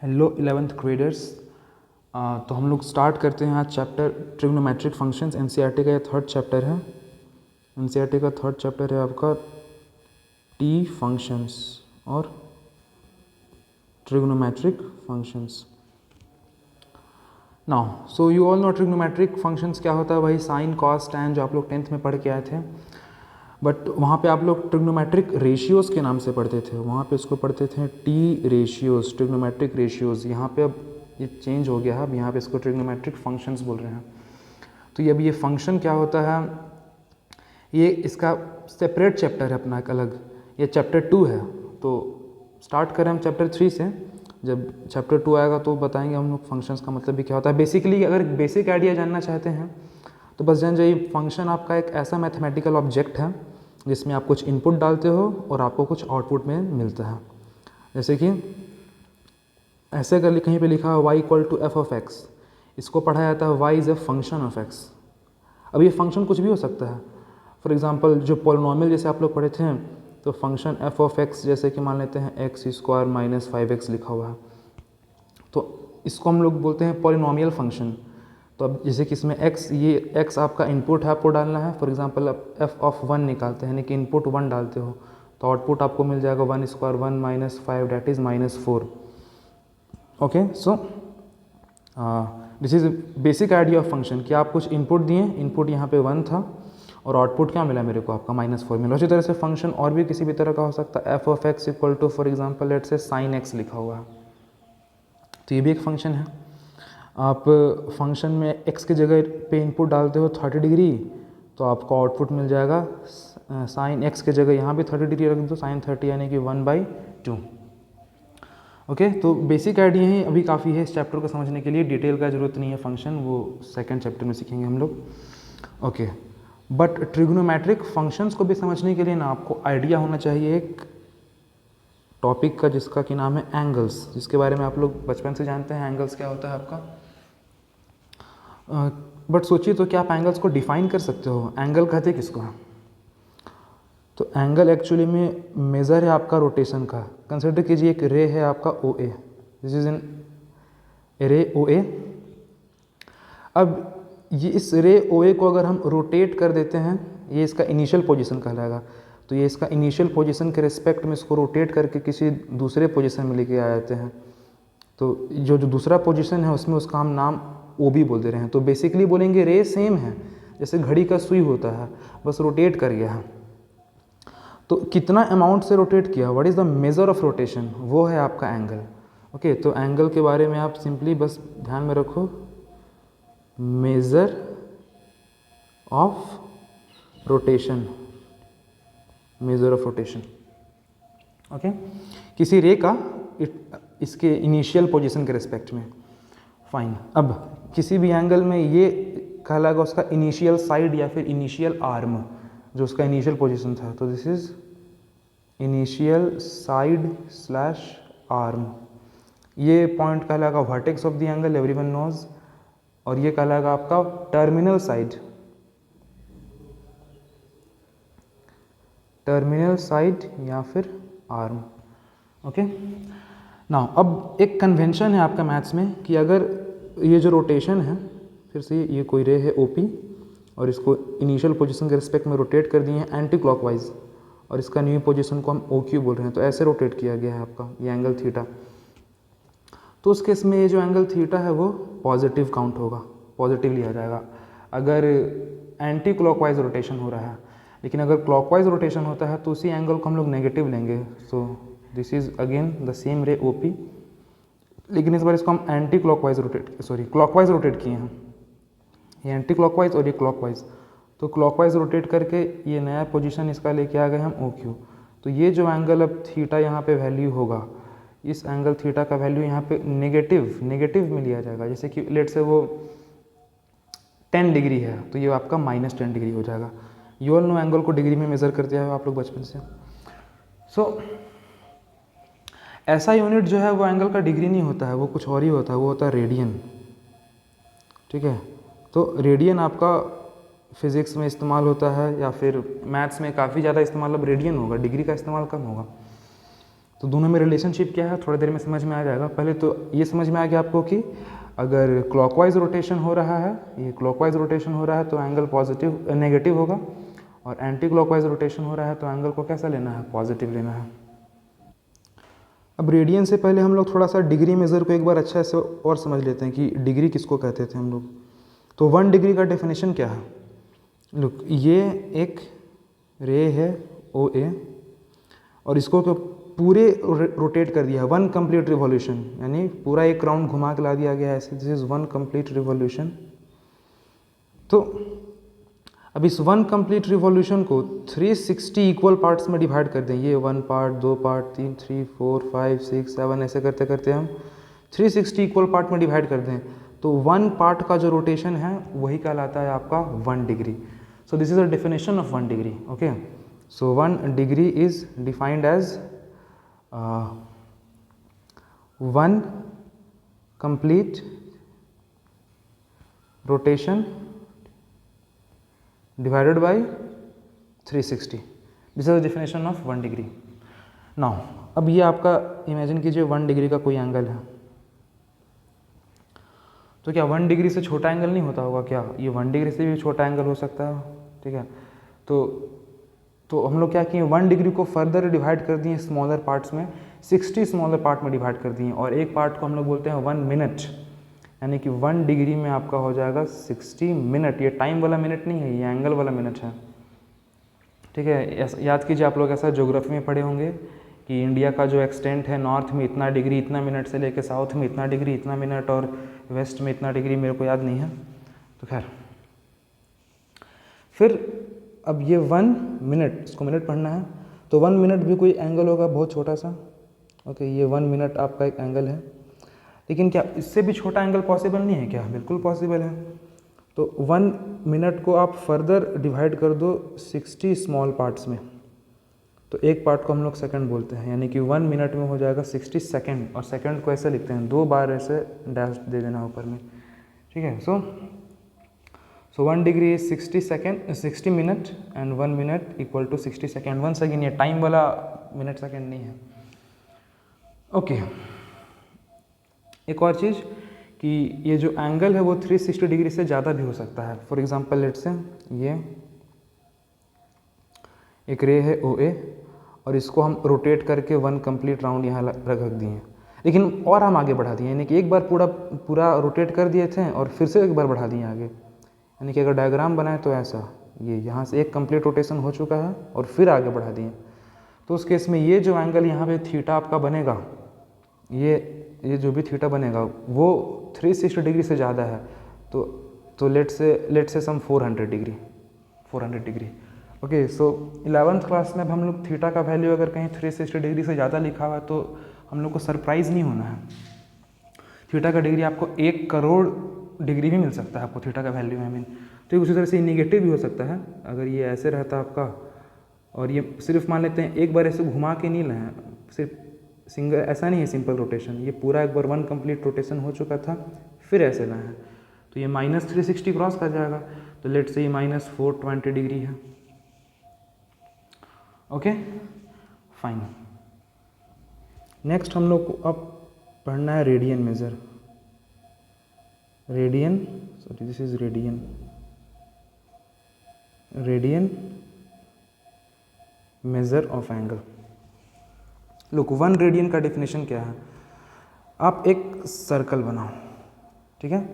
Hello 11th graders. तो हम लोग स्टार्ट करते हैं आज चैप्टर ट्रिग्नोमेट्रिक फंक्शंस। एनसीईआरटी का ये थर्ड चैप्टर है। एनसीईआरटी का थर्ड चैप्टर है आपका टी फंक्शंस और trigonometric functions. Now so you all know trigonometric functions क्या होता है भाई, साइन कॉस टैन जो आप लोग 10th में पढ़ के आए थे। बट वहाँ पे आप लोग ट्रिग्नोमेट्रिक रेशियोज़ के नाम से पढ़ते थे, वहाँ पे उसको पढ़ते थे टी रेशियोज़, ट्रिग्नोमेट्रिक रेशियोज़। यहाँ पे अब ये चेंज हो गया है, अब यहाँ पे इसको ट्रिग्नोमेट्रिक फंक्शंस बोल रहे हैं। तो ये अब ये फंक्शन क्या होता है, ये इसका सेपरेट चैप्टर है अपना एक अलग, ये चैप्टर 2 है। तो स्टार्ट करें हम चैप्टर 3 से। जब चैप्टर 2 आएगा तो बताएंगे हम लोग फंक्शंस का मतलब भी क्या होता है। बेसिकली अगर बेसिक आइडिया जानना चाहते हैं तो बस जान जाइए, फंक्शन आपका एक ऐसा मैथमेटिकल ऑब्जेक्ट है जिसमें आप कुछ इनपुट डालते हो और आपको कुछ आउटपुट में मिलता है। जैसे कि ऐसे अगर कहीं पे लिखा है y equal to F of X, इसको पढ़ा जाता है y is a function of x। अब ये फंक्शन कुछ भी हो सकता है। फॉर एग्जांपल जो पॉलिनोमियल जैसे आप लोग पढ़े थे, तो फंक्शन f ऑफ x जैसे कि मान लेते हैं एक्स स्क्वायर माइनस 5x लिखा हुआ है, तो इसको हम लोग बोलते हैं पॉलिनोमियल फंक्शन। तो अब जैसे कि इसमें x, ये x आपका इनपुट है, आपको डालना है। फॉर एग्जांपल आप f ऑफ 1 निकालते हैं, यानी कि इनपुट 1 डालते हो तो आउटपुट आपको मिल जाएगा 1 square 1 minus 5 that is -4। Okay, so this is basic idea of function कि आप कुछ इनपुट दिए, इनपुट यहाँ पे 1 था और आउटपुट क्या मिला मेरे को, आपका -4 मिला। उसी तरह से फंक्शन और भी किसी भी तरह का हो सकता है। f of x equal to for example let's say sine x लिखा हुआ है, तो ये भी एक फंक्शन है। आप फंक्शन में x की जगह पे इनपुट डालते हो 30 डिग्री, तो आपको आउटपुट मिल जाएगा साइन x की जगह यहाँ भी 30 डिग्री रख दो, साइन 30 यानी कि 1/2। ओके, तो बेसिक आइडिया ही अभी काफ़ी है इस चैप्टर को समझने के लिए, डिटेल का ज़रूरत नहीं है। फंक्शन वो सेकंड चैप्टर में सीखेंगे हम लोग। ओके, बट ट्रिग्नोमेट्रिक फंक्शंस को भी समझने के लिए ना आपको आइडिया होना चाहिए एक टॉपिक का जिसका कि नाम है एंगल्स, जिसके बारे में आप लोग बचपन से जानते हैं एंगल्स क्या होता है आपका। बट सोचिए तो क्या आप एंगल्स को डिफाइन कर सकते हो? एंगल कहते किसको हैं? तो एंगल एक्चुअली में मेज़र है आपका रोटेशन का। कंसिडर कीजिए एक रे है आपका OA, दिस इज एन रे OA। अब ये इस रे OA को अगर हम रोटेट कर देते हैं, ये इसका इनिशियल पोजीशन कहलाएगा, तो ये इसका इनिशियल पोजीशन के रिस्पेक्ट में इसको रोटेट करके किसी दूसरे पोजीशन में लेके आ जाते हैं। तो जो दूसरा पोजीशन है उसमें उसका हम नाम OB बोल दे रहे हैं। तो बेसिकली बोलेंगे रे सेम है, जैसे घड़ी का सुई होता है, बस रोटेट कर गया है। तो कितना अमाउंट से रोटेट किया, what is the measure of rotation, वो है आपका एंगल। ओके, तो एंगल के बारे में आप सिंपली बस ध्यान में रखो, measure of rotation, measure of rotation. Okay, किसी रे का इसके इनिशियल पोजीशन के रिस्पेक्ट में। फाइन, अब किसी भी एंगल में ये कहलाएगा उसका इनिशियल साइड या फिर इनिशियल आर्म, जो उसका इनिशियल पोजीशन था। तो this is initial side slash arm. ये पॉइंट कहलाएगा vertex of the angle, everyone knows. और ये कहलाएगा आपका टर्मिनल साइड, टर्मिनल साइड या फिर आर्म। ओके, नाउ अब एक कन्वेंशन है आपका मैथ्स में कि अगर ये जो रोटेशन है, फिर से ये कोई रे है OP और इसको इनिशियल पोजीशन के रिस्पेक्ट में रोटेट कर दिए हैं एंटी क्लॉकवाइज, और इसका न्यू पोजीशन को हम OQ बोल रहे हैं। तो ऐसे रोटेट किया गया है आपका ये एंगल थीटा। तो उस केस में ये जो एंगल थीटा है वो पॉजिटिव काउंट होगा, पॉजिटिव लिया जाएगा अगर एंटी क्लॉकवाइज रोटेशन हो रहा है। लेकिन अगर क्लॉकवाइज रोटेशन होता है तो उसी एंगल को हम लोग नेगेटिव लेंगे। सो this is again the same रे OP, लेकिन इस बार इसको हम एंटी क्लॉकवाइज क्लॉकवाइज रोटेट किए हैं। ये एंटी क्लॉकवाइज और ये क्लॉकवाइज, तो क्लॉकवाइज रोटेट करके ये नया पोजीशन इसका लेके आ गए हम OQ। तो ये जो एंगल अब थीटा यहाँ पे वैल्यू होगा, इस एंगल थीटा का वैल्यू यहाँ पे नेगेटिव में लिया जाएगा। जैसे कि लेट से वो 10 डिग्री है तो ये आपका -10 डिग्री हो जाएगा। यू ऑल नो एंगल को डिग्री में मेज़र करते हैं आप लोग बचपन से। सो ऐसा यूनिट जो है वो एंगल का डिग्री नहीं होता है, वो कुछ और ही होता है, वो होता है रेडियन। ठीक है, तो रेडियन आपका फिज़िक्स में इस्तेमाल होता है या फिर मैथ्स में काफ़ी ज़्यादा इस्तेमाल अब रेडियन होगा, डिग्री का इस्तेमाल कम होगा। तो दोनों में रिलेशनशिप क्या है थोड़ी देर में समझ में आ जाएगा। पहले तो ये समझ में आ गया आपको कि अगर क्लॉकवाइज रोटेशन हो रहा है, ये क्लॉकवाइज रोटेशन हो रहा है तो एंगल पॉजिटिव नेगेटिव होगा, और एंटी क्लॉकवाइज रोटेशन हो रहा है तो एंगल को कैसा लेना है, पॉजिटिव लेना है। अब रेडियन से पहले हम लोग थोड़ा सा डिग्री मेज़र को एक बार अच्छा से और समझ लेते हैं कि डिग्री किसको कहते थे हम लोग। तो 1 डिग्री का डेफिनेशन क्या है? लुक, ये एक रे है OA और इसको तो पूरे रोटेट कर दिया, 1 कंप्लीट रिवॉल्यूशन, यानी पूरा एक राउंड घुमा के ला दिया गया है ऐसे, दिस इज 1 कंप्लीट रिवॉल्यूशन। तो अब इस 1 कंप्लीट रिवॉल्यूशन को 360 इक्वल पार्ट्स में डिवाइड कर दें, ये 1 पार्ट, 2 पार्ट, 3, 3, 4, 5, 6, 7 ऐसे करते करते हम 360 इक्वल पार्ट में डिवाइड कर दें, तो 1 पार्ट का जो रोटेशन है वही कहलाता है आपका 1 degree. So this is the definition of 1 degree. Okay, so 1 degree is defined as 1 complete rotation divided by 360. This is the definition of 1 degree. Now, अब ये आपका इमेजिन कीजिए 1 डिग्री का कोई एंगल है, तो क्या 1 डिग्री से छोटा एंगल नहीं होता होगा क्या? ये 1 डिग्री से भी छोटा एंगल हो सकता है, ठीक है। तो हम लोग क्या किए, 1 डिग्री को फर्दर डिवाइड कर दिए स्मॉलर पार्ट्स में, 60 स्मॉलर पार्ट में डिवाइड कर दिए, और एक पार्ट को हम लोग बोलते हैं 1 मिनट, यानी कि 1 डिग्री में आपका हो जाएगा 60 मिनट। ये टाइम वाला मिनट नहीं है, ये एंगल वाला मिनट है, ठीक है। याद कीजिए, आप लोग ऐसा ज्योग्राफी में पढ़े होंगे कि इंडिया का जो एक्सटेंट है, नॉर्थ में इतना डिग्री इतना मिनट से लेकर साउथ में इतना डिग्री इतना मिनट, और वेस्ट में इतना डिग्री, मेरे को याद नहीं है। तो खैर, फिर अब ये 1 मिनट, इसको मिनट पढ़ना है, तो 1 मिनट भी कोई एंगल होगा बहुत छोटा सा। ओके, ये 1 मिनट आपका एक एंगल है, लेकिन क्या इससे भी छोटा एंगल पॉसिबल नहीं है क्या? बिल्कुल पॉसिबल है। तो 1 मिनट को आप फर्दर डिवाइड कर दो 60 स्मॉल पार्ट्स में, तो एक पार्ट को हम लोग सेकंड बोलते हैं, यानी कि 1 मिनट में हो जाएगा 60 सेकंड, और सेकंड को ऐसे लिखते हैं, 2 बार ऐसे डैश दे देना ऊपर में, ठीक है। So 1 degree is 60 minute and 1 minute equal to 60 second. Once again ये टाइम वाला मिनट सेकेंड नहीं है। ओके, एक और चीज़ कि ये जो एंगल है वो 360 डिग्री से ज़्यादा भी हो सकता है। फॉर एग्जांपल लेट्स से ये एक रे है OA और इसको हम रोटेट करके 1 कंप्लीट राउंड यहाँ रख दिए हैं, लेकिन और हम आगे बढ़ा दिए, यानी कि एक बार पूरा रोटेट कर दिए थे और फिर से एक बार बढ़ा दिए आगे, यानी कि अगर डायग्राम बनाए तो ऐसा, ये यहाँ से एक कंप्लीट रोटेशन हो चुका है और फिर आगे बढ़ा दिए, तो उस केस में ये जो एंगल यहाँ पे थीटा आपका बनेगा, ये जो भी थीटा बनेगा वो 360 डिग्री से ज़्यादा है, तो लेट से सम 400 डिग्री। ओके, सो 11th क्लास में अब हम लोग थीटा का वैल्यू अगर कहीं 360 डिग्री से ज़्यादा लिखा हुआ है तो हम लोग को सरप्राइज़ नहीं होना है। थीटा का डिग्री आपको 1 करोड़ डिग्री भी मिल सकता है आपको थीटा का वैल्यू, आई मीन। तो उसी तरह से निगेटिव भी हो सकता है, अगर ये ऐसे रहता आपका, और ये सिर्फ मान लेते हैं एक बार ऐसे घुमा के नहीं लाए, सिर्फ सिंगल, ऐसा नहीं है सिंपल रोटेशन, ये पूरा एक बार 1 कंप्लीट रोटेशन हो चुका था फिर ऐसे लाए हैं, तो ये -360 क्रॉस कर जाएगा, तो लेट से ये -420 डिग्री है। Okay fine. नेक्स्ट हम लोग को अब पढ़ना है radian major, this is radian measure of angle. Look, 1 radian का डेफिनेशन क्या है? आप एक सर्कल बनाओ, ठीक है,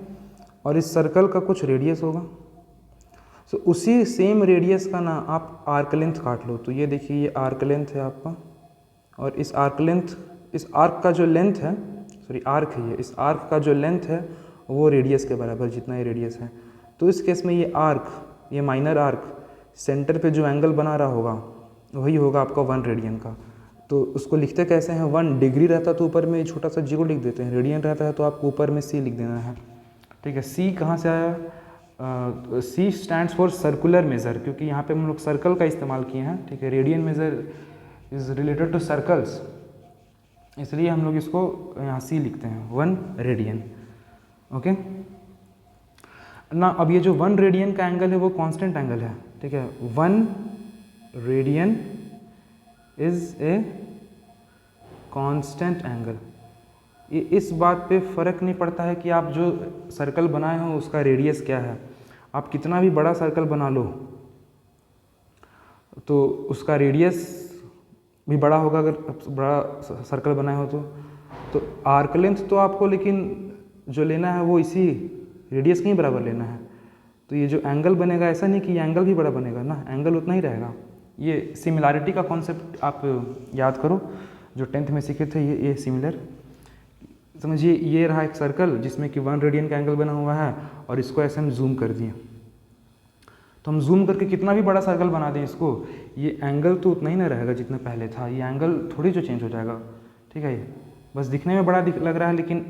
और इस सर्कल का कुछ रेडियस होगा, सो उसी सेम रेडियस का ना आप आर्क लेंथ काट लो। तो ये देखिए, ये आर्क लेंथ है आपका, और इस आर्क का जो लेंथ है, आर्क है ये, इस आर्क का जो लेंथ है वो रेडियस के बराबर, जितना ये रेडियस है। तो इस केस में ये आर्क, ये माइनर आर्क सेंटर पे जो एंगल बना रहा होगा वही होगा आपका 1 रेडियन का। तो उसको लिखते कैसे हैं? 1 डिग्री रहता तो ऊपर में छोटा सा जी को लिख देते हैं, रेडियन रहता है तो आपको ऊपर में C लिख देना है, ठीक है। C कहाँ से आया? C stands for circular measure, क्योंकि यहाँ पे हम लोग सर्कल का इस्तेमाल किए हैं, ठीक है। Radian measure is related to circles, इसलिए हम लोग इसको यहाँ C लिखते हैं, 1 रेडियन। ओके ना, अब ये जो 1 रेडियन का एंगल है वो कांस्टेंट एंगल है, ठीक है। 1 radian is a constant angle. ये इस बात पे फ़र्क नहीं पड़ता है कि आप जो सर्कल बनाए हो उसका रेडियस क्या है। आप कितना भी बड़ा सर्कल बना लो तो उसका रेडियस भी बड़ा होगा। अगर बड़ा सर्कल बनाए हो तो आर्क लेंथ तो आपको लेकिन जो लेना है वो इसी रेडियस के ही बराबर लेना है। तो ये जो एंगल बनेगा ऐसा नहीं कि ये एंगल भी बड़ा बनेगा ना, एंगल उतना ही रहेगा। ये सिमिलैरिटी का कॉन्सेप्ट आप याद करो जो 10th में सीखे थे। ये सिमिलर समझिए, ये रहा एक सर्कल जिसमें कि 1 रेडियन का एंगल बना हुआ है और इसको ऐसे हम जूम कर दिए। तो हम जूम करके कितना भी बड़ा सर्कल बना दें इसको, ये एंगल तो उतना ही ना रहेगा जितना पहले था। ये एंगल थोड़ी जो चेंज हो जाएगा, ठीक है। ये बस दिखने में बड़ा लग रहा है लेकिन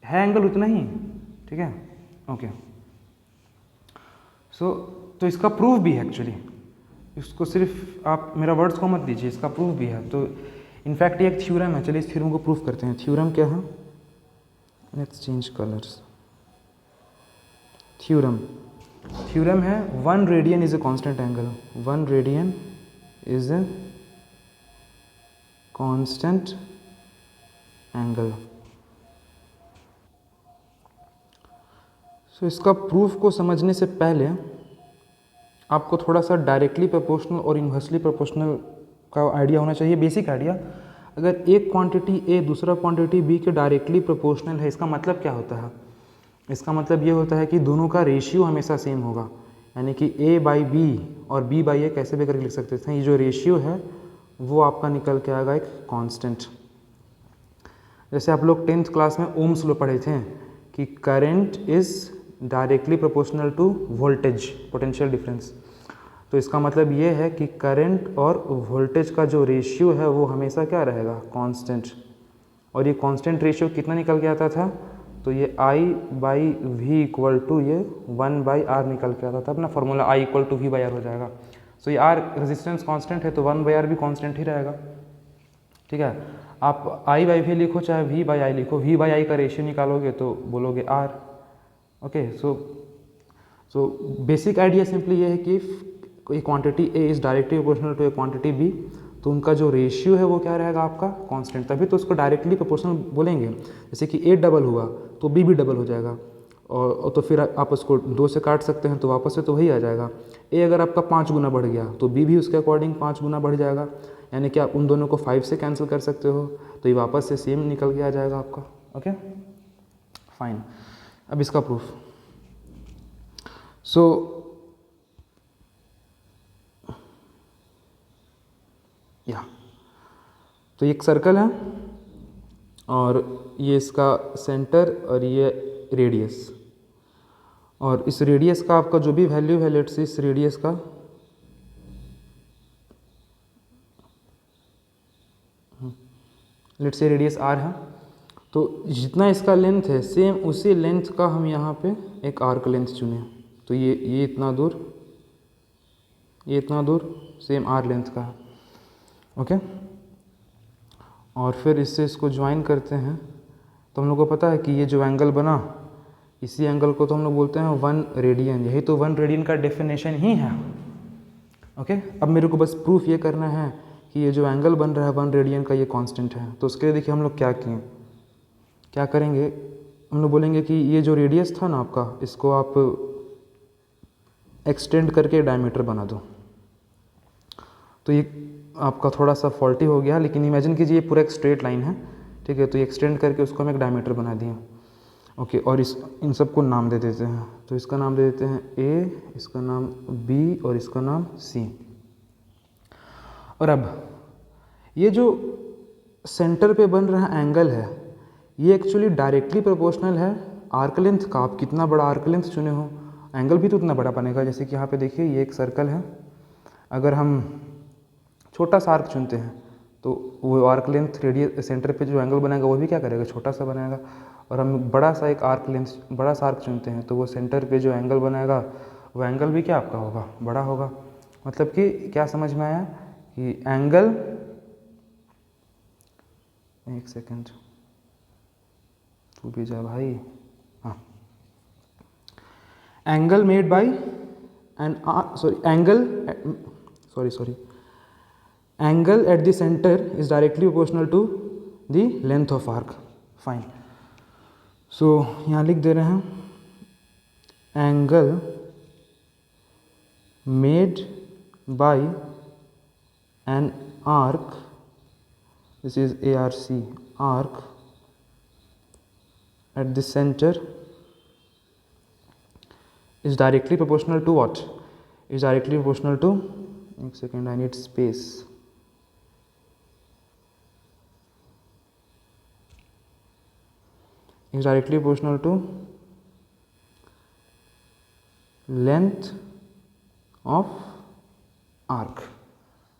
है एंगल उतना ही, ठीक है। ओके तो इसका प्रूफ भी है एक्चुअली। इसको सिर्फ आप मेरा वर्ड्स को मत दीजिए, इसका प्रूफ भी है। तो इनफैक्ट ये एक थ्योरम है। चलिए इस थ्योरम को प्रूफ करते हैं। थ्योरम क्या है? Let's change colours. थ्योरम है 1 radian is a constant angle. 1 radian is a constant angle. So इसका प्रूफ को समझने से पहले आपको थोड़ा सा डायरेक्टली प्रोपोर्शनल और इन्वर्सली प्रोपोर्शनल का आइडिया होना चाहिए, बेसिक आइडिया। अगर एक क्वांटिटी ए दूसरा क्वांटिटी बी के डायरेक्टली प्रोपोर्शनल है, इसका मतलब क्या होता है? इसका मतलब ये होता है कि दोनों का रेशियो हमेशा सेम होगा। यानी कि ए बाई बी और बी बाई ए कैसे भी करके लिख सकते थे। ये जो रेशियो है वो आपका निकल के आएगा एक कांस्टेंट। जैसे आप लोग 10th क्लास में ओम्स लॉ पढ़े थे कि current is directly proportional to voltage potential difference. तो इसका मतलब ये है कि करंट और वोल्टेज का जो रेशियो है वो हमेशा क्या रहेगा? कांस्टेंट। और ये कांस्टेंट रेशियो कितना निकल के आता था? तो ये I by V equal to ये 1 बाई आर निकल के आता था। अपना formula I equal to V by R हो जाएगा। सो ये आर रेजिस्टेंस कांस्टेंट है तो 1 बाई आर भी कांस्टेंट ही रहेगा, ठीक है। आप I बाई वी लिखो चाहे V बाई आई लिखो, V बाई आई का रेशियो निकालोगे तो बोलोगे R। Okay so basic idea simply ये है कि कोई quantity A is directly proportional to a quantity B, तो उनका जो रेशियो है वो क्या रहेगा? आपका कांस्टेंट। तभी तो उसको डायरेक्टली प्रोपोर्शनल बोलेंगे। जैसे कि A डबल हुआ तो B भी डबल हो जाएगा, और तो फिर आप उसको 2 से काट सकते हैं तो वापस से तो वही आ जाएगा। A अगर आपका 5 गुना बढ़ गया तो B भी उसके अकॉर्डिंग 5 गुना बढ़ जाएगा। यानी कि आप उन दोनों को 5 से कैंसिल कर सकते हो तो ये वापस से सेम निकल के आ जाएगा आपका। Okay fine. अब इसका प्रूफ। सो या तो एक सर्कल है और ये इसका सेंटर और ये रेडियस, और इस रेडियस का आपका जो भी वैल्यू है, लेट्स से इस रेडियस का लेट्स से रेडियस r है, तो जितना इसका लेंथ है सेम उसी लेंथ का हम यहाँ पे एक आर्क लेंथ चुने। तो ये इतना दूर, ये इतना दूर सेम r लेंथ का है। ओके और फिर इससे इसको ज्वाइन करते हैं तो हम लोग को पता है कि ये जो एंगल बना, इसी एंगल को तो हम लोग बोलते हैं 1 रेडियन। यही तो 1 रेडियन का डेफिनेशन ही है। ओके अब मेरे को बस प्रूफ ये करना है कि ये जो एंगल बन रहा है 1 रेडियन का, ये कांस्टेंट है। तो उसके लिए देखिए हम लोग क्या किए, क्या करेंगे, हम लोग बोलेंगे कि ये जो रेडियस था ना आपका, इसको आप एक्सटेंड करके डायमीटर बना दो। तो ये आपका थोड़ा सा फॉल्टी हो गया, लेकिन इमेजिन कीजिए ये पूरा एक स्ट्रेट लाइन है, ठीक है। तो ये एक्सटेंड करके उसको हम एक डायमीटर बना दिए। ओके और इन सबको नाम दे देते हैं। तो इसका नाम दे देते हैं A, इसका नाम B और इसका नाम C। और अब ये जो सेंटर पे बन रहा एंगल है ये एक्चुअली डायरेक्टली प्रोपोर्शनल है आर्क लेंथ का। आप कितना बड़ा आर्क लेंथ चुने हो एंगल भी तो उतना बड़ा बनेगा। जैसे कि यहाँ पे देखिए ये एक सर्कल है, अगर हम छोटा सा आर्क चुनते हैं तो वो आर्क लेंथ रेडियस सेंटर पे जो एंगल बनेगा वो भी क्या करेगा? छोटा सा बनाएगा। और हम बड़ा सा एक आर्क लेंथ, बड़ा सा आर्क चुनते हैं तो वो सेंटर पे जो एंगल बनाएगा वो एंगल भी क्या आपका होगा? बड़ा होगा। मतलब कि क्या समझ में आया कि एंगल, एक सेकेंड तू भी जा भाई, हाँ, angle made by angle at the centre is directly proportional to the length of arc. Fine. So यहाँ लिख दे रहे हैं angle made by an arc, this is ARC, arc at the center is directly proportional to what? Is directly proportional to, एक second, I need space, is directly proportional to length of arc.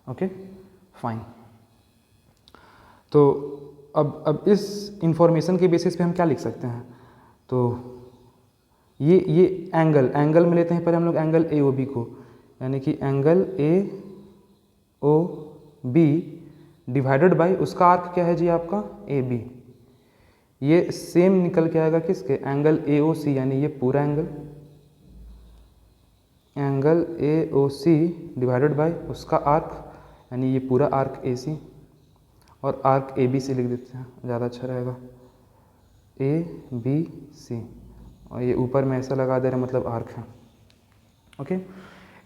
Okay, fine. तो अब इस information के basis पे हम क्या लिख सकते हैं? तो ये एंगल में लेते हैं पहले हम लोग एंगल AOB को, यानी कि एंगल AOB डिवाइडेड बाय उसका आर्क क्या है जी आपका AB। ये सेम निकल के आएगा किसके? एंगल AOC, यानी ये पूरा एंगल AOC डिवाइडेड बाय उसका आर्क, यानी ये पूरा आर्क AC, और आर्क ABC लिख देते हैं, ज़्यादा अच्छा रहेगा, ABC, और ये ऊपर में ऐसा लगा दे रहे हैं मतलब आर्क है। ओके,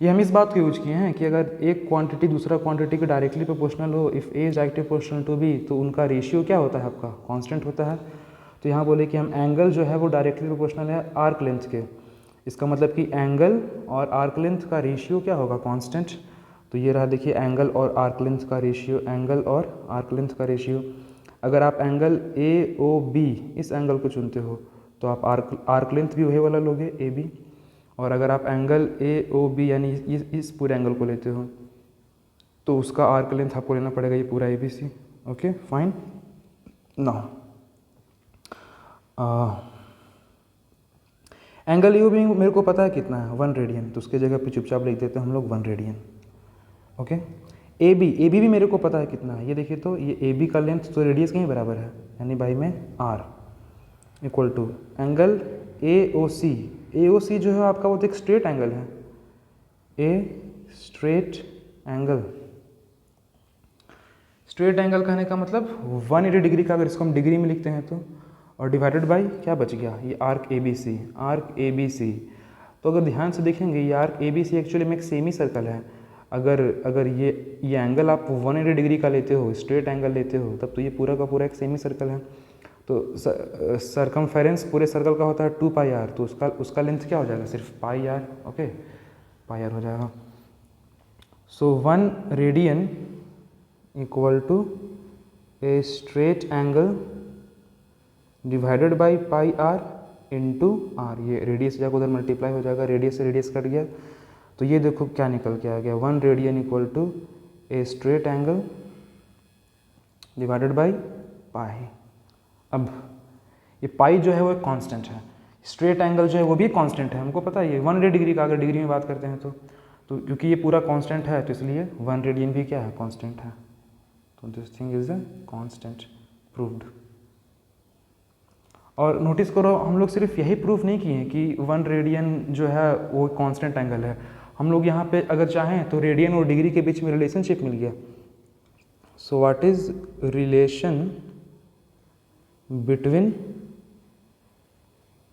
ये हम इस बात को यूज किए हैं कि अगर एक क्वांटिटी दूसरा क्वांटिटी के डायरेक्टली प्रोपोर्शनल हो, if A is directly proportional to B, तो उनका रेशियो क्या होता है आपका? कांस्टेंट होता है। तो यहाँ बोले कि हम एंगल जो है वो डायरेक्टली प्रोपोर्शनल है आर्क लेंथ के, इसका मतलब कि एंगल और आर्क लेंथ का रेशियो क्या होगा? कांस्टेंट। तो ये रहा, देखिए एंगल और आर्क लेंथ का रेशियो, एंगल और आर्क लेंथ का रेशियो। अगर आप एंगल AOB इस एंगल को चुनते हो तो आप आर्क लेंथ भी वही वाला लोगे AB, और अगर आप एंगल AOB यानी इस पूरे एंगल को लेते हो तो उसका आर्क लेंथ आपको लेना पड़ेगा ये पूरा ABC। Okay fine. Now angle AOB मेरे को पता है कितना है, 1 रेडियन, तो उसके जगह पे चुपचाप लिख देते हैं हम लोग 1 रेडियन। ओके, AB भी मेरे को पता है कितना है, ये देखिए तो ये AB का लेंथ तो रेडियस के ही बराबर है, यानी बाई में R equal to angle AOC जो है आपका वो तो एक स्ट्रेट एंगल है, स्ट्रेट एंगल कहने का मतलब 180 डिग्री का, अगर इसको हम डिग्री में लिखते हैं तो, और डिवाइडेड बाई क्या बच गया? ये आर्क ABC। तो अगर ध्यान से देखेंगे ये आर्क ABC एक्चुअली में एक सेमी सर्कल है। अगर ये एंगल आप 180 डिग्री का लेते हो, स्ट्रेट एंगल लेते हो, तब तो ये पूरा का पूरा एक सेमी सर्कल है। तो सरकमफेरेंस पूरे सर्कल का होता है 2πr, तो उसका लेंथ क्या हो जाएगा? सिर्फ πr। ओके, πr हो जाएगा। So 1 radian equal to a straight angle divided by πr into r। ये रेडियस जाकर उधर मल्टीप्लाई हो जाएगा, रेडियस से रेडियस कट गया, तो ये देखो क्या निकल के आ गया, 1 radian equal to a straight angle divided by pi. अब ये पाई जो है वो एक कांस्टेंट है, स्ट्रेट एंगल जो है वो भी कांस्टेंट है, हमको पता है ये 180 डिग्री का, अगर डिग्री में बात करते हैं तो क्योंकि ये पूरा कांस्टेंट है तो इसलिए 1 रेडियन भी क्या है? कांस्टेंट है। तो this thing is a constant, proved. और नोटिस करो हम लोग सिर्फ यही प्रूफ नहीं किए कि 1 रेडियन जो है वो कांस्टेंट एंगल है, हम लोग यहाँ पे अगर चाहें तो रेडियन और डिग्री के बीच में रिलेशनशिप मिल गया। So what is relation between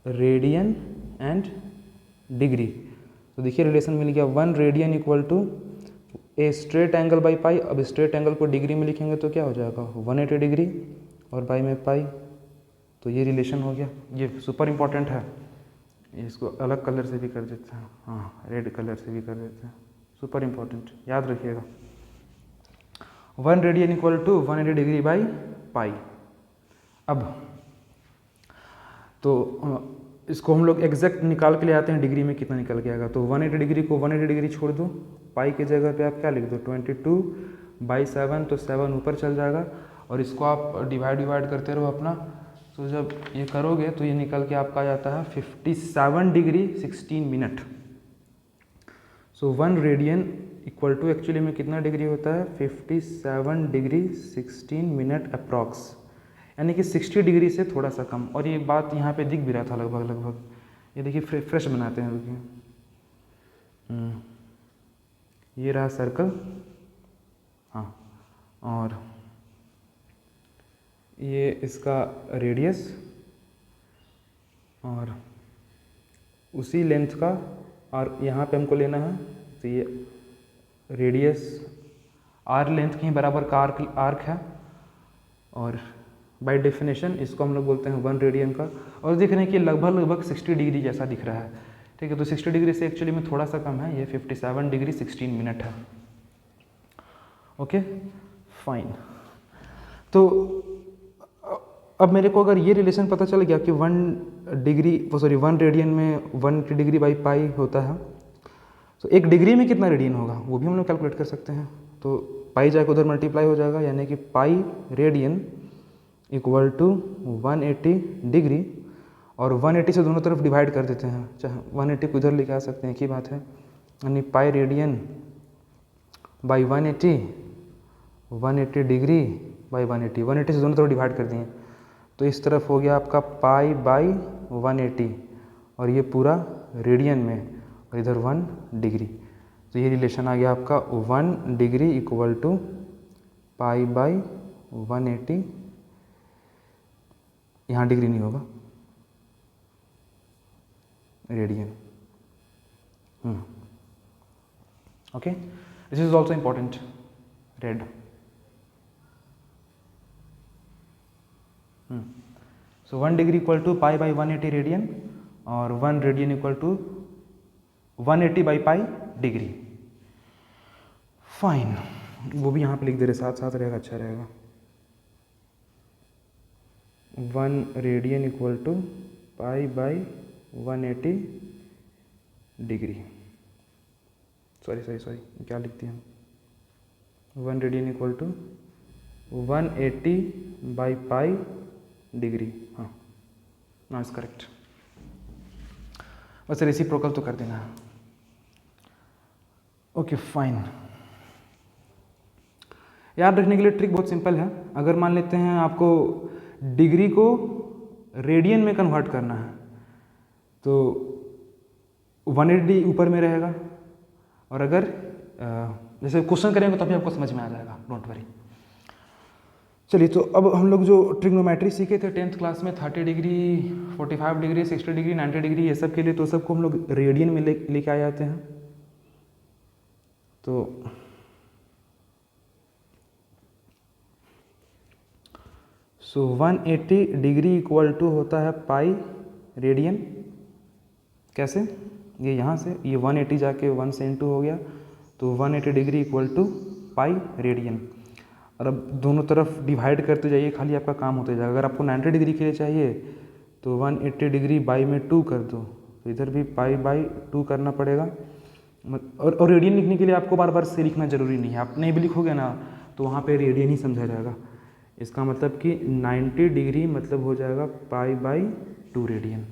radian and degree? तो देखिए रिलेशन मिल गया, 1 radian equal to a straight angle by pi. अब स्ट्रेट एंगल को डिग्री में लिखेंगे तो क्या हो जाएगा? 180 डिग्री और बाई में पाई, तो ये रिलेशन हो गया। ये सुपर इम्पॉर्टेंट है, इसको अलग कलर से भी कर देते हैं, हाँ रेड कलर से भी कर देते हैं, सुपर इम्पॉर्टेंट, याद रखिएगा। 1 radian equal to 180 degree by pi. अब तो इसको हम लोग एग्जैक्ट निकाल के ले आते हैं डिग्री में कितना निकल के आएगा। तो 180 डिग्री को 180 डिग्री छोड़ दो, पाई के जगह पे आप क्या लिख दो? 22/7, तो 7 ऊपर चल जाएगा, और इसको आप डिवाइड करते रहो अपना। तो जब ये करोगे तो ये निकल के आपका आ जाता है 57 degree 16 minute. So 1 radian equal to actually में कितना डिग्री होता है? 57 डिग्री 16 मिनट अप्रॉक्स, यानी कि 60 डिग्री से थोड़ा सा कम। और ये बात यहाँ पे दिख भी रहा था लगभग। ये देखिए फ्रेश बनाते हैं, देखिए ये रहा सर्कल, हाँ, और ये इसका रेडियस और उसी लेंथ का, और यहाँ पे हमको लेना है तो ये रेडियस आर लेंथ के ही बराबर का आर्क है, और बाय डेफिनेशन इसको हम लोग बोलते हैं 1 रेडियन का। और देख रहे हैं कि लगभग 60 डिग्री जैसा दिख रहा है, ठीक है। तो 60 डिग्री से एक्चुअली में थोड़ा सा कम है, ये 57 डिग्री 16 मिनट है। Okay fine. तो अब मेरे को अगर ये रिलेशन पता चल गया कि 1 रेडियन में 180 डिग्री बाई पाई होता है, तो 1 डिग्री में कितना रेडियन होगा वो भी हम लोग कैलकुलेट कर सकते हैं। तो पाई जाकर उधर मल्टीप्लाई हो जाएगा, यानी कि pi radian equal to 180 degree, और 180 से दोनों तरफ डिवाइड कर देते हैं, चाहे 180 को इधर लेके आ सकते हैं, एक ही बात है। यानी pi radian by 180 degree by 180 से दोनों तरफ डिवाइड कर दिए, तो इस तरफ हो गया आपका पाई बाई 180, और ये पूरा रेडियन में, और इधर 1 डिग्री। तो ये रिलेशन आ गया आपका 1 degree equal to pi by 180, यहाँ डिग्री नहीं होगा, radian. Okay, this is also important, rad. So 1 degree equal to pi by 180 radian, और 1 radian equal to 180 by pi degree. Fine, वो भी यहाँ पे लिख दे रहे, साथ साथ रहेगा, अच्छा रहेगा। 1 radian equal to pi by 180 degree. Sorry क्या लिखते हैं हम, 1 radian equal to 180 by pi degree. हाँ, नाउ इज करेक्ट। बस रेसिप्रोकल तो कर देना है। Okay fine. याद रखने के लिए ट्रिक बहुत सिंपल है। अगर मान लेते हैं आपको डिग्री को रेडियन में कन्वर्ट करना है, तो 180 ऊपर में रहेगा, और अगर जैसे क्वेश्चन करेंगे तभी आपको समझ में आ जाएगा, डोंट वरी। चलिए, तो अब हम लोग जो ट्रिग्नोमेट्री सीखे थे 10th क्लास में, 30 डिग्री, 45 डिग्री, 60 डिग्री, 90 डिग्री, ये सब के लिए, तो सबको हम लोग रेडियन में लेके आ जाते हैं। तो 180 डिग्री इक्वल टू होता है पाई रेडियन। कैसे? ये यहाँ से ये 180 जाके 1 से इंटू हो गया, तो 180 degree equal to pi radian. और अब दोनों तरफ डिवाइड करते जाइए, खाली आपका काम होता जाएगा। अगर आपको 90 डिग्री के लिए चाहिए तो 180 डिग्री बाई में 2 कर दो, तो इधर भी पाई बाई 2 करना पड़ेगा। और रेडियन लिखने के लिए आपको बार बार से लिखना जरूरी नहीं है, आप नहीं भी लिखोगे ना तो वहाँ पे रेडियन ही समझा जाएगा। इसका मतलब कि 90 डिग्री मतलब हो जाएगा पाई बाई 2 रेडियन।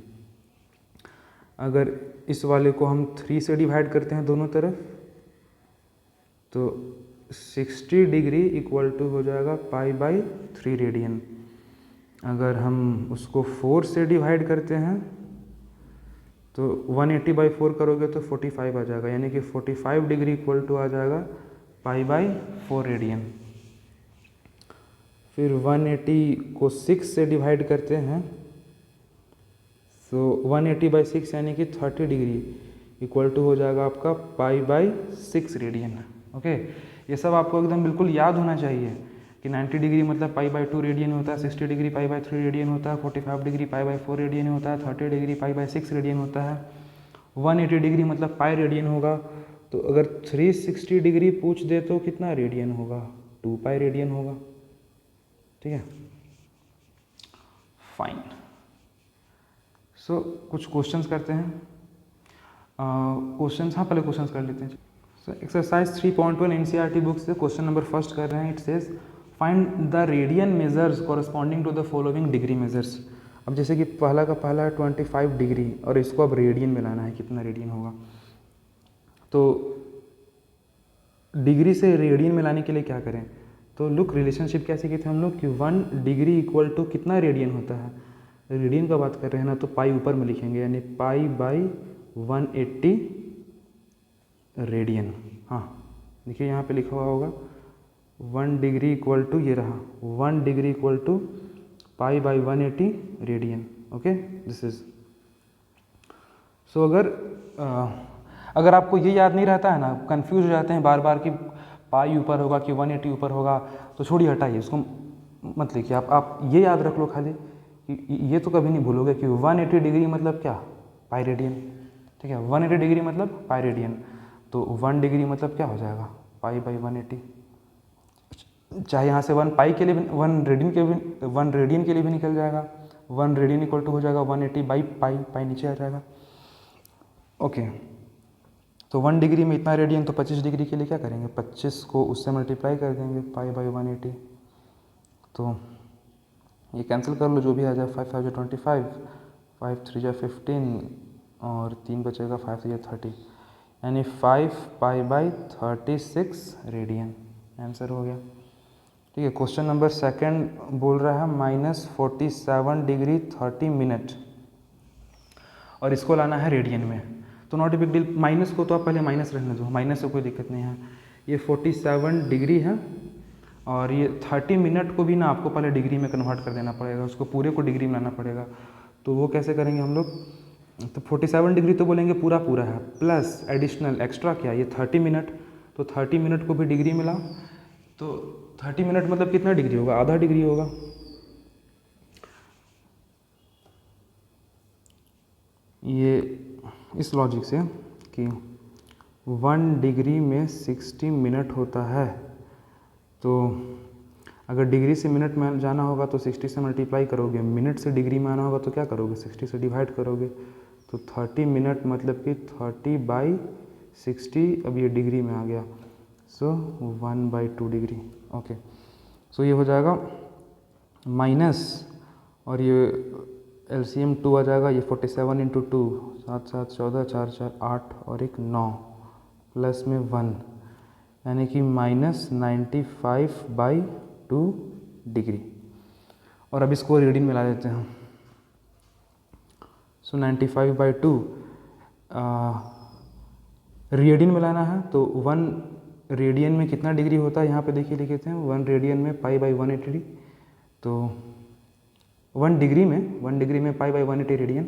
अगर इस वाले को हम 3 से डिवाइड करते हैं दोनों तरफ, तो 60 डिग्री इक्वल टू हो जाएगा पाई बाई 3 रेडियन। अगर हम उसको 4 से डिवाइड करते हैं तो 180 बाई 4 करोगे तो 45 आ जाएगा, यानी कि 45 डिग्री इक्वल टू आ जाएगा पाई बाई 4 रेडियन। फिर 180 को 6 से डिवाइड करते हैं, तो 180 बाई 6 यानी कि 30 डिग्री इक्वल टू हो जाएगा आपका पाई बाई 6 रेडियन। ओके, ये सब आपको एकदम बिल्कुल याद होना चाहिए कि 90 डिग्री मतलब पाई बाई 2 रेडियन होता है, 60 डिग्री पाई बाई 3 रेडियन होता है, 45 डिग्री पाई बाई 4 रेडियन होता है, 30 डिग्री पाई बाई 6 रेडियन होता है, 180 डिग्री मतलब पाई रेडियन होगा। तो अगर 360 डिग्री पूछ दे तो कितना रेडियन होगा? 2 पाई रेडियन होगा। ठीक है, फाइन। सो कुछ क्वेश्चंस करते हैं। क्वेश्चंस, हाँ पहले क्वेश्चंस कर लेते हैं। सो एक्सरसाइज 3.1 एनसीईआरटी बुक से क्वेश्चन नंबर फर्स्ट कर रहे हैं। It says find the radian measures corresponding to the following degree measures. अब जैसे कि पहला का पहला है 25 डिग्री, और इसको अब रेडियन में लाना है, कितना रेडियन होगा। तो डिग्री से रेडियन में लाने के लिए क्या करें? तो लुक, रिलेशनशिप क्या सीखे थे हम लोग कि 1 डिग्री इक्वल टू कितना रेडियन होता है। रेडियन का बात कर रहे हैं ना, तो पाई ऊपर में लिखेंगे, यानी पाई बाई 180 रेडियन। हाँ देखिए यहाँ पे लिखा हुआ होगा 1 डिग्री इक्वल टू, ये रहा 1 degree equal to pi by 180 radian. Okay, this is. So अगर आपको ये याद नहीं रहता है ना, कंफ्यूज हो जाते हैं बार बार कि पाई ऊपर होगा कि 180 ऊपर होगा, तो छोड़िए, हटाइए, उसको मत लिखिए। आप ये याद रख लो खाली कि ये तो कभी नहीं भूलोगे कि 180 डिग्री मतलब क्या, पाई रेडियन। ठीक है, 180 डिग्री मतलब पाई रेडियन। तो 1 डिग्री मतलब क्या हो जाएगा, पाई बाई 180। चाहे यहाँ से 1 पाई के लिए भी, 1 रेडियन के लिए भी निकल जाएगा। 1 रेडियन इक्वल टू हो जाएगा 180 बाई पाई, पाई नीचे आ जाएगा। ओके, तो 1 डिग्री में इतना रेडियन, तो 25 डिग्री के लिए क्या करेंगे, 25 को उससे मल्टीप्लाई कर देंगे, पाई बाई 180। तो ये कैंसिल कर लो, जो भी आ जाए, 5 5 25, 5 3 15 और 3 बचेगा, 5 3 30, यानी 5 पाई बाई 36 रेडियन आंसर हो गया। ठीक है, क्वेश्चन नंबर सेकंड बोल रहा है -47 डिग्री 30 मिनट, और इसको लाना है रेडियन में। तो not a big deal, minus को तो आप पहले माइनस रहने दो, माइनस से कोई दिक्कत नहीं है। ये 47 डिग्री है, और ये 30 मिनट को भी ना आपको पहले डिग्री में कन्वर्ट कर देना पड़ेगा, उसको पूरे को डिग्री में लाना पड़ेगा। तो वो कैसे करेंगे हम लोग, तो 47 डिग्री तो बोलेंगे पूरा पूरा है, प्लस एडिशनल एक्स्ट्रा क्या, ये 30 मिनट, तो 30 मिनट को भी डिग्री में लाओ। तो 30 मिनट मतलब कितना डिग्री होगा, आधा डिग्री होगा। ये इस लॉजिक से कि 1 डिग्री में 60 मिनट होता है, तो अगर डिग्री से मिनट में जाना होगा तो 60 से मल्टीप्लाई करोगे, मिनट से डिग्री में आना होगा तो क्या करोगे, 60 से डिवाइड करोगे। तो 30 मिनट मतलब कि 30 बाई 60, अब ये डिग्री में आ गया, सो 1/2 डिग्री। ओके, सो ये हो जाएगा माइनस, और ये LCM 2 आ जाएगा, ये 47 × 2, 7 7 14, 4 4 8 और एक 9, प्लस में 1, यानी कि -95/2 डिग्री। और अब इसको रेडियन में ला देते हैं। सो 95/2 रेडियन में लाना है, तो 1 रेडियन में कितना डिग्री होता है, यहाँ पे देखिए लिख देते हैं, 1 रेडियन में पाई बाई 180। तो 1 डिग्री में पाई बाई 180 रेडियन,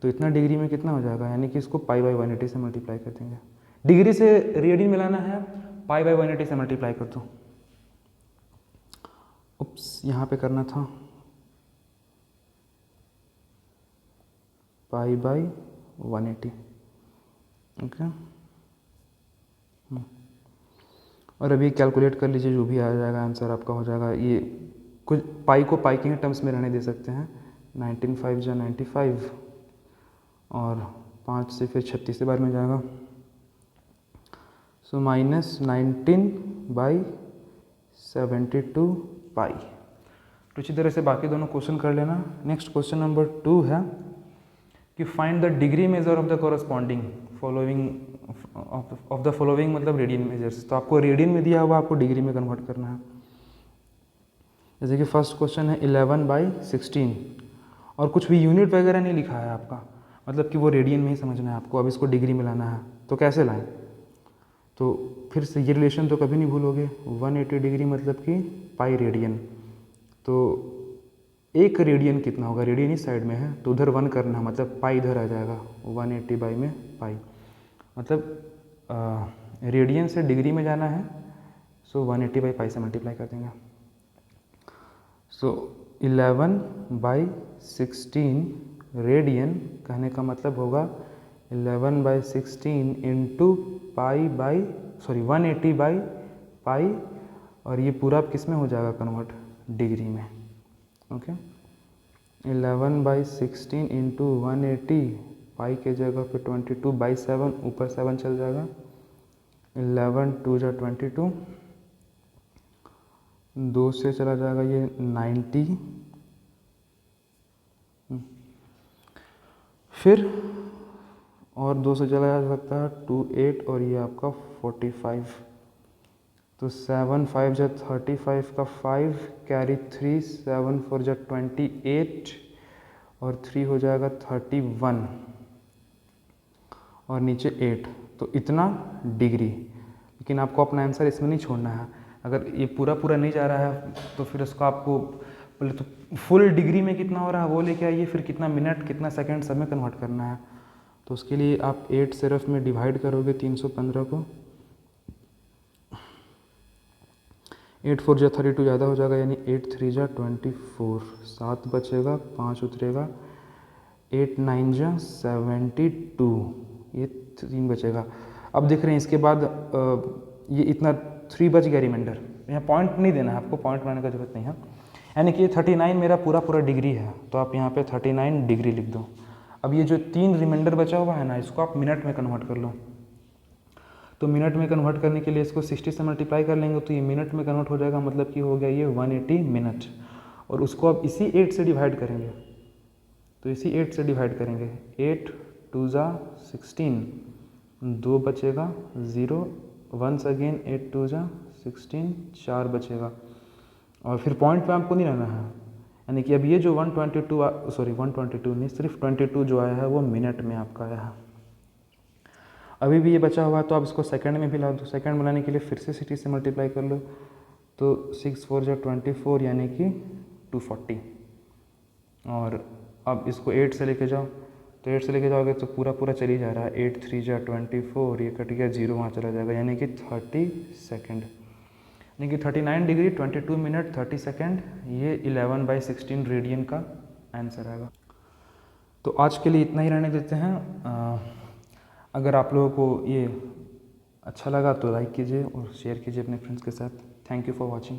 तो इतना डिग्री में कितना हो जाएगा, यानी कि इसको पाई बाई 180 से मल्टीप्लाई कर देंगे। डिग्री से रेडियन में लाना है, पाई बाई 180 से मल्टीप्लाई कर दो। उप्स, यहाँ पे करना था पाई बाई 180। ओके, और अभी कैलकुलेट कर लीजिए, जो भी आ जाएगा आंसर आपका हो जाएगा। ये कुछ पाई को पाई के टर्म्स में रहने दे सकते हैं, 19 5 जा 95, और 5 से फिर 36 से बार में जाएगा, सो -19/72 पाई। तो इसी तरह से बाकी दोनों क्वेश्चन कर लेना। नेक्स्ट क्वेश्चन नंबर 2 है कि find the degree measure of the corresponding following of the following, मतलब रेडियन मेजर्स। तो आपको रेडियन में दिया हुआ, आपको डिग्री में कन्वर्ट करना है। जैसे कि फर्स्ट क्वेश्चन है 11/16, और कुछ भी यूनिट वगैरह नहीं लिखा है आपका, मतलब कि वो रेडियन में ही समझना है आपको। अब इसको डिग्री में लाना है, तो कैसे लाएं, तो फिर से ये रिलेशन तो कभी नहीं भूलोगे, 180 डिग्री मतलब कि पाई रेडियन। तो एक रेडियन कितना होगा, रेडियन इस साइड में है, तो उधर 1 करना है, मतलब पाई इधर आ जाएगा, 180 बाई में पाई, मतलब रेडियन से डिग्री में जाना है, सो 180 बाई पाई से मल्टीप्लाई कर देंगे। सो 11/16 रेडियन कहने का मतलब होगा 11/16 इंटू पाई बाई 180 बाई पाई, और ये पूरा किस में हो जाएगा कन्वर्ट, डिग्री में। ओके, 11/16 इंटू 180, पाई के जगह पे 22/7, ऊपर 7 चल जाएगा, 11 2 जा 22, 2 से चला जाएगा ये 90, फिर और 2 से चला जा सकता है 2 8, और ये आपका 45। तो 7 5 जा 35 का 5 कैरी 3, 7 4 जा 28, और 3 हो जाएगा 31, और नीचे 8, तो इतना डिग्री। लेकिन आपको अपना आंसर इसमें नहीं छोड़ना है। अगर ये पूरा पूरा नहीं जा रहा है तो फिर उसको आपको बोले तो फुल डिग्री में कितना हो रहा है वो लेके आइए, फिर कितना मिनट कितना सेकंड सब में कन्वर्ट करना है। तो उसके लिए आप 8 से रफ में डिवाइड करोगे 315 को, 8 4 जा 32 ज़्यादा हो जाएगा, यानी 8 3 जा 24, 7 बचेगा, 5 उतरेगा, 8 9 जा 72, ये 3 बचेगा। अब देख रहे हैं इसके बाद ये इतना 3 बच गया रिमाइंडर। यहाँ पॉइंट नहीं देना है आपको, पॉइंट बनाने का जरूरत नहीं है, यानी कि ये 39 मेरा पूरा डिग्री है, तो आप यहाँ पे 39 डिग्री लिख दो। अब ये जो 3 रिमाइंडर बचा हुआ है ना, इसको आप मिनट में कन्वर्ट कर लो। तो मिनट में कन्वर्ट करने के लिए इसको 60 से मल्टीप्लाई कर लेंगे, तो ये मिनट में कन्वर्ट हो जाएगा, मतलब कि हो गया ये 180 मिनट। और उसको अब इसी 8 से डिवाइड करेंगे, तो इसी 8 से डिवाइड करेंगे, 8 2 जा 16, 2 बचेगा 0, वंस अगेन 8 2 जा 16, 4 बचेगा। और फिर पॉइंट पे आपको नहीं रहना है, यानी कि अब ये जो 122 नहीं, सिर्फ 22 जो आया है वो मिनट में आपका आया है। अभी भी ये बचा हुआ है, तो आप इसको सेकंड में भी ला दो। सेकंड बनाने के लिए फिर से 60 से मल्टीप्लाई कर लो, तो 6 4 जा 24, यानी कि 240। और अब इसको 8 से लेके जाओ, तो 8 से लेके जाओगे तो पूरा चली जा रहा है, 8 3 जा 24, ये कट गया 0 वहाँ चला जाएगा, यानी कि 30 सेकेंड, यानी कि 39 डिग्री 22 मिनट 30 सेकेंड, ये 11/16 रेडियन का आंसर आएगा। तो आज के लिए इतना ही रहने देते हैं। अगर आप लोगों को ये अच्छा लगा तो लाइक कीजिए और शेयर कीजिए अपने फ्रेंड्स के साथ। Thank you for watching.